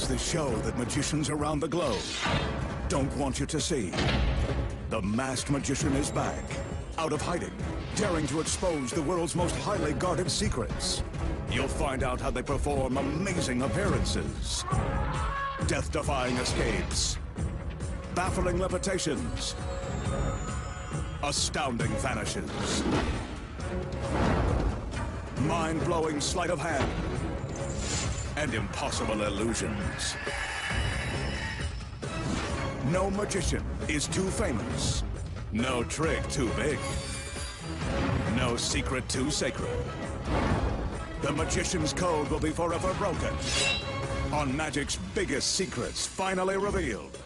It's the show that magicians around the globe don't want you to see. The masked magician is back, out of hiding, daring to expose the world's most highly guarded secrets. You'll find out how they perform amazing appearances, death-defying escapes, baffling levitations, astounding vanishes, mind-blowing sleight of hand, and impossible illusions. No magician is too famous, no trick too big, no secret too sacred. The magician's code will be forever broken on magic's biggest secrets finally revealed.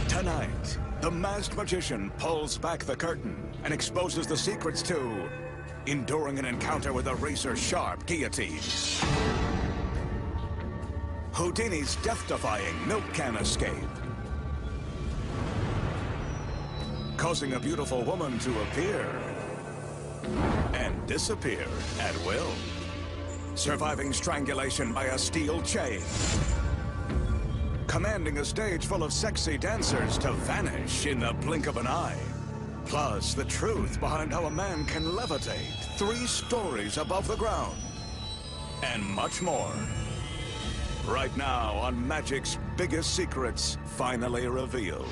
Tonight, the masked magician pulls back the curtain and exposes the secrets to enduring an encounter with a razor-sharp guillotine, Houdini's death-defying milk can escape, causing a beautiful woman to appear and disappear at will, surviving strangulation by a steel chain, commanding a stage full of sexy dancers to vanish in the blink of an eye. Plus, the truth behind how a man can levitate 3 stories above the ground. And much more. Right now on Magic's biggest secrets finally revealed.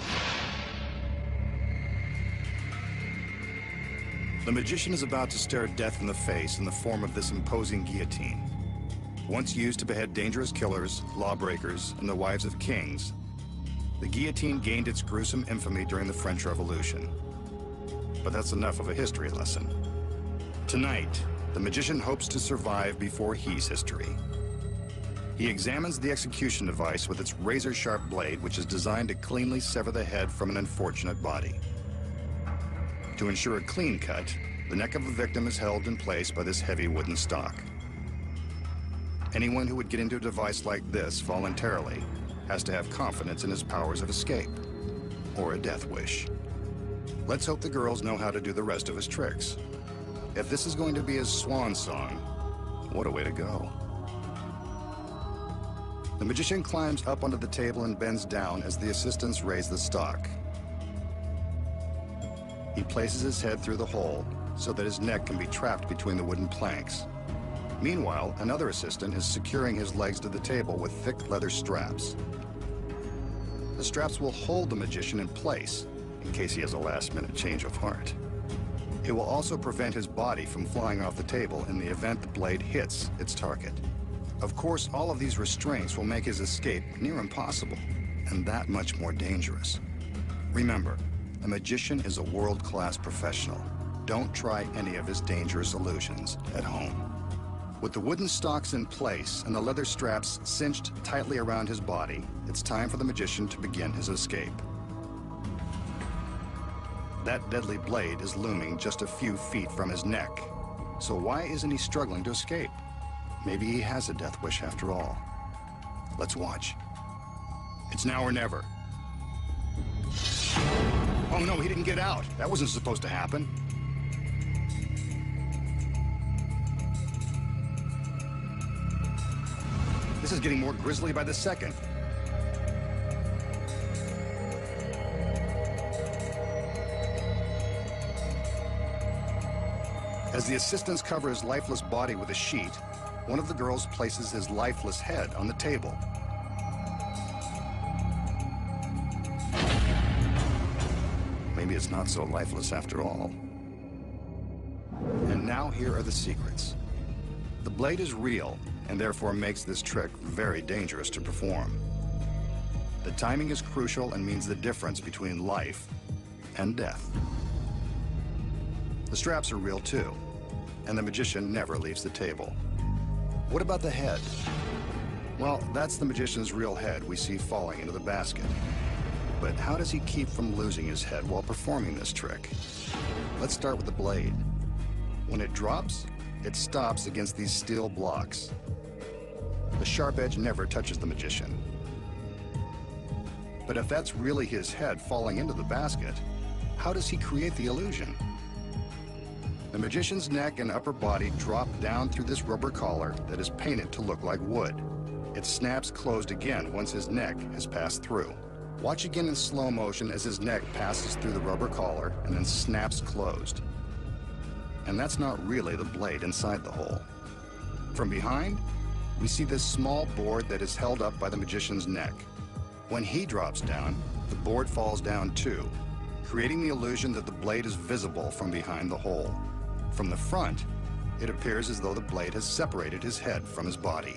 The magician is about to stare death in the face in the form of this imposing guillotine. Once used to behead dangerous killers, lawbreakers, and the wives of kings, the guillotine gained its gruesome infamy during the French Revolution. But that's enough of a history lesson. Tonight, the magician hopes to survive before he's history. He examines the execution device with its razor-sharp blade, which is designed to cleanly sever the head from an unfortunate body. To ensure a clean cut, the neck of the victim is held in place by this heavy wooden stock. Anyone who would get into a device like this voluntarily has to have confidence in his powers of escape, or a death wish. Let's hope the girls know how to do the rest of his tricks. If this is going to be his swan song, what a way to go. The magician climbs up onto the table and bends down as the assistants raise the stock. He places his head through the hole so that his neck can be trapped between the wooden planks. Meanwhile, another assistant is securing his legs to the table with thick leather straps. The straps will hold the magician in place in case he has a last-minute change of heart. It will also prevent his body from flying off the table in the event the blade hits its target. Of course, all of these restraints will make his escape near impossible, and that much more dangerous. Remember, a magician is a world-class professional. Don't try any of his dangerous illusions at home. With the wooden stocks in place and the leather straps cinched tightly around his body, it's time for the magician to begin his escape. That deadly blade is looming just a few feet from his neck. So why isn't he struggling to escape? Maybe he has a death wish after all. Let's watch. It's now or never. Oh no, he didn't get out. That wasn't supposed to happen. This is getting more grisly by the second. As the assistants cover his lifeless body with a sheet, one of the girls places his lifeless head on the table. Maybe it's not so lifeless after all. And now here are the secrets. The blade is real, and therefore makes this trick very dangerous to perform. The timing is crucial and means the difference between life and death. The straps are real too, and the magician never leaves the table. What about the head? Well, that's the magician's real head we see falling into the basket. But how does he keep from losing his head while performing this trick? Let's start with the blade. When it drops, it stops against these steel blocks. The sharp edge never touches the magician. But if that's really his head falling into the basket, how does he create the illusion? The magician's neck and upper body drop down through this rubber collar that is painted to look like wood. It snaps closed again once his neck has passed through. Watch again in slow motion as his neck passes through the rubber collar and then snaps closed. And that's not really the blade inside the hole. From behind, we see this small board that is held up by the magician's neck. When he drops down, the board falls down too, creating the illusion that the blade is visible from behind the hole. From the front, it appears as though the blade has separated his head from his body.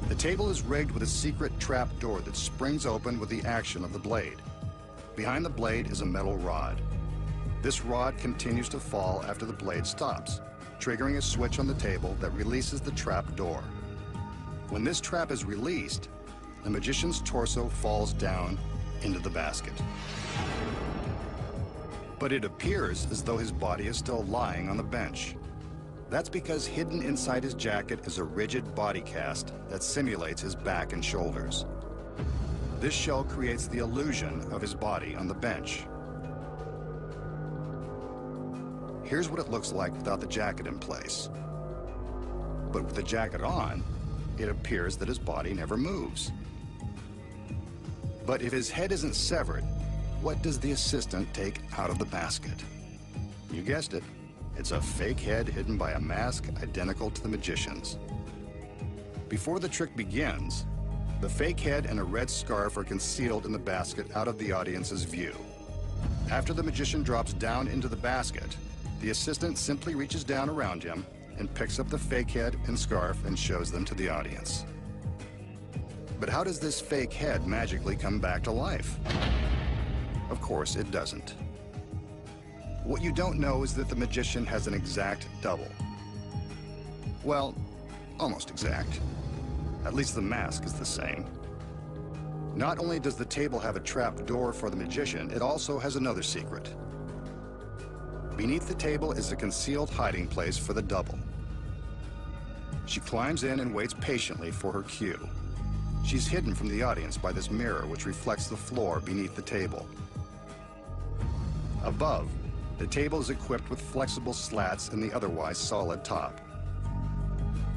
The table is rigged with a secret trap door that springs open with the action of the blade. Behind the blade is a metal rod. This rod continues to fall after the blade stops, triggering a switch on the table that releases the trap door. When this trap is released, the magician's torso falls down into the basket. But it appears as though his body is still lying on the bench. That's because hidden inside his jacket is a rigid body cast that simulates his back and shoulders. This shell creates the illusion of his body on the bench. Here's what it looks like without the jacket in place. But with the jacket on, it appears that his body never moves. But if his head isn't severed, what does the assistant take out of the basket? You guessed it. It's a fake head hidden by a mask identical to the magician's. Before the trick begins, the fake head and a red scarf are concealed in the basket out of the audience's view. After the magician drops down into the basket, the assistant simply reaches down around him and picks up the fake head and scarf and shows them to the audience. But how does this fake head magically come back to life? Of course, it doesn't. What you don't know is that the magician has an exact double. Well, almost exact. At least the mask is the same. Not only does the table have a trap door for the magician, it also has another secret. Beneath the table is a concealed hiding place for the double. She climbs in and waits patiently for her cue. She's hidden from the audience by this mirror which reflects the floor beneath the table. Above, the table is equipped with flexible slats in the otherwise solid top.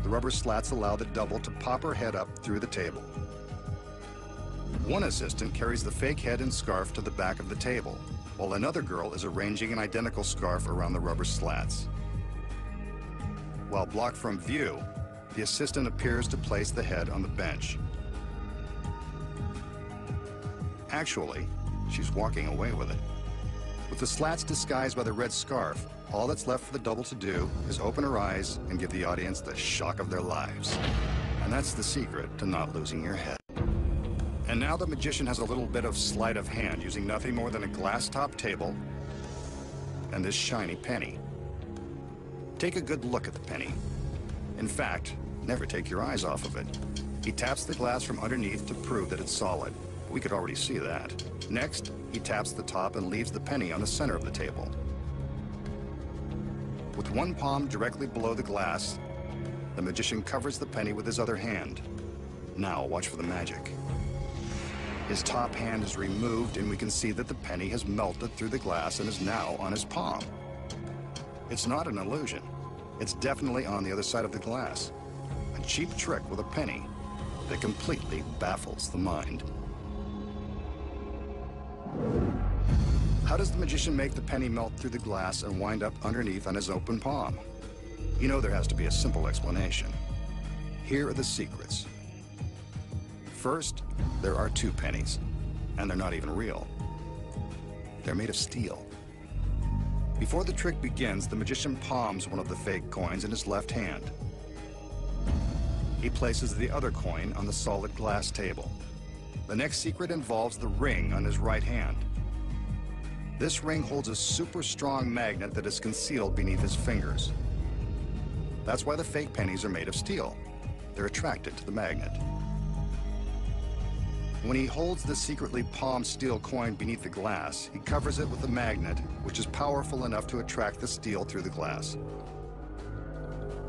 The rubber slats allow the double to pop her head up through the table. One assistant carries the fake head and scarf to the back of the table, while another girl is arranging an identical scarf around the rubber slats. While blocked from view, the assistant appears to place the head on the bench. Actually, she's walking away with it. With the slats disguised by the red scarf, all that's left for the double to do is open her eyes and give the audience the shock of their lives. And that's the secret to not losing your head. And now the magician has a little bit of sleight of hand using nothing more than a glass-top table and this shiny penny. Take a good look at the penny. In fact, never take your eyes off of it. He taps the glass from underneath to prove that it's solid. We could already see that. Next, he taps the top and leaves the penny on the center of the table. With one palm directly below the glass, the magician covers the penny with his other hand. Now, watch for the magic. His top hand is removed and we can see that the penny has melted through the glass and is now on his palm. It's not an illusion. It's definitely on the other side of the glass. A cheap trick with a penny that completely baffles the mind. How does the magician make the penny melt through the glass and wind up underneath on his open palm? You know there has to be a simple explanation. Here are the secrets. First, there are two pennies, and they're not even real. They're made of steel. Before the trick begins, the magician palms one of the fake coins in his left hand. He places the other coin on the solid glass table. The next secret involves the ring on his right hand. This ring holds a super strong magnet that is concealed beneath his fingers. That's why the fake pennies are made of steel. They're attracted to the magnet. When he holds the secretly palmed steel coin beneath the glass, he covers it with a magnet, which is powerful enough to attract the steel through the glass.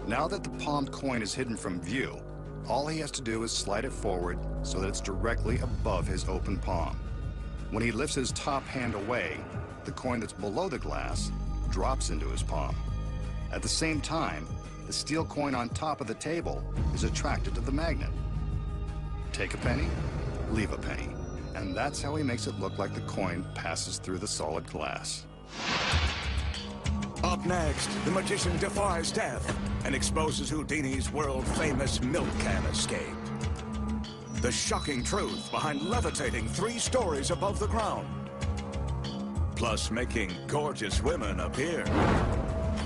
Now that the palmed coin is hidden from view, all he has to do is slide it forward so that it's directly above his open palm. When he lifts his top hand away, the coin that's below the glass drops into his palm. At the same time, the steel coin on top of the table is attracted to the magnet. Take a penny, leave a penny. And that's how he makes it look like the coin passes through the solid glass. Up next, the magician defies death and exposes Houdini's world-famous milk can escape. The shocking truth behind levitating 3 stories above the ground. Plus making gorgeous women appear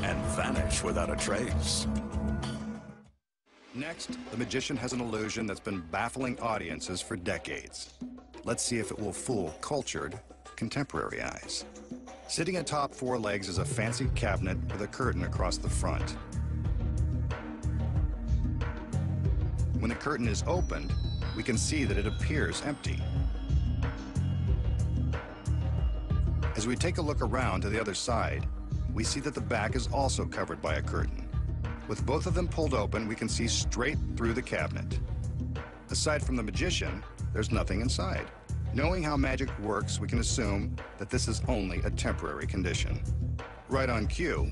and vanish without a trace. Next, the magician has an illusion that's been baffling audiences for decades. Let's see if it will fool cultured, contemporary eyes. Sitting atop 4 legs is a fancy cabinet with a curtain across the front. When the curtain is opened, we can see that it appears empty. As we take a look around to the other side, we see that the back is also covered by a curtain. With both of them pulled open, we can see straight through the cabinet. Aside from the magician, there's nothing inside. Knowing how magic works, we can assume that this is only a temporary condition. Right on cue,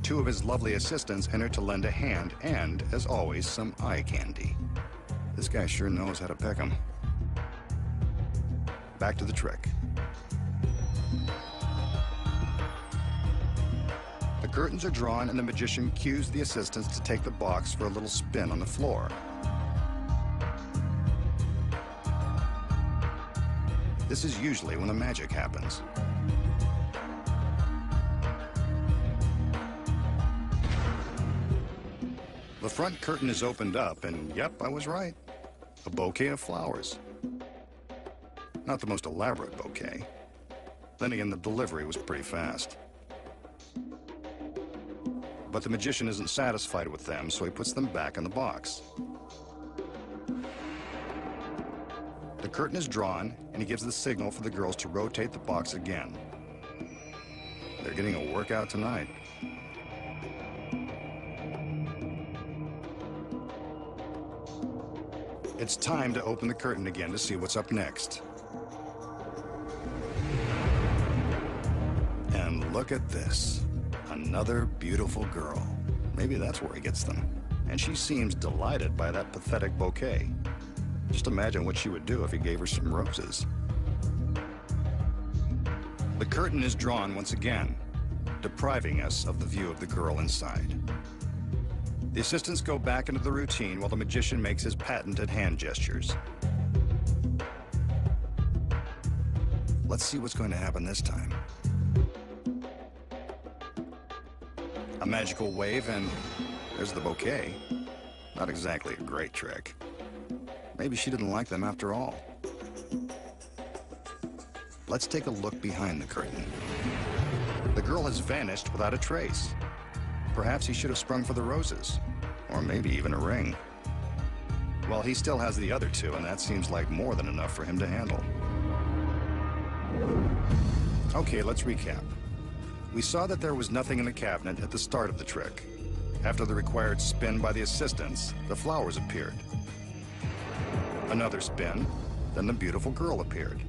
2 of his lovely assistants enter to lend a hand and, as always, some eye candy. This guy sure knows how to peck 'em. Back to the trick. The curtains are drawn and the magician cues the assistants to take the box for a little spin on the floor. This is usually when the magic happens. The front curtain is opened up, and yep, I was right. A bouquet of flowers. Not the most elaborate bouquet. Then again, the delivery was pretty fast. But the magician isn't satisfied with them, so he puts them back in the box. The curtain is drawn, and he gives the signal for the girls to rotate the box again. They're getting a workout tonight. It's time to open the curtain again to see what's up next. And look at this. Another beautiful girl. Maybe that's where he gets them. And she seems delighted by that pathetic bouquet. Just imagine what she would do if he gave her some roses. The curtain is drawn once again, depriving us of the view of the girl inside. The assistants go back into the routine while the magician makes his patented hand gestures. Let's see what's going to happen this time. A magical wave, and there's the bouquet. Not exactly a great trick. Maybe she didn't like them after all. Let's take a look behind the curtain. The girl has vanished without a trace. Perhaps he should have sprung for the roses, or maybe even a ring. Well, he still has the other 2, and that seems like more than enough for him to handle. Okay, let's recap. We saw that there was nothing in the cabinet at the start of the trick. After the required spin by the assistants, the flowers appeared. Another spin, then the beautiful girl appeared.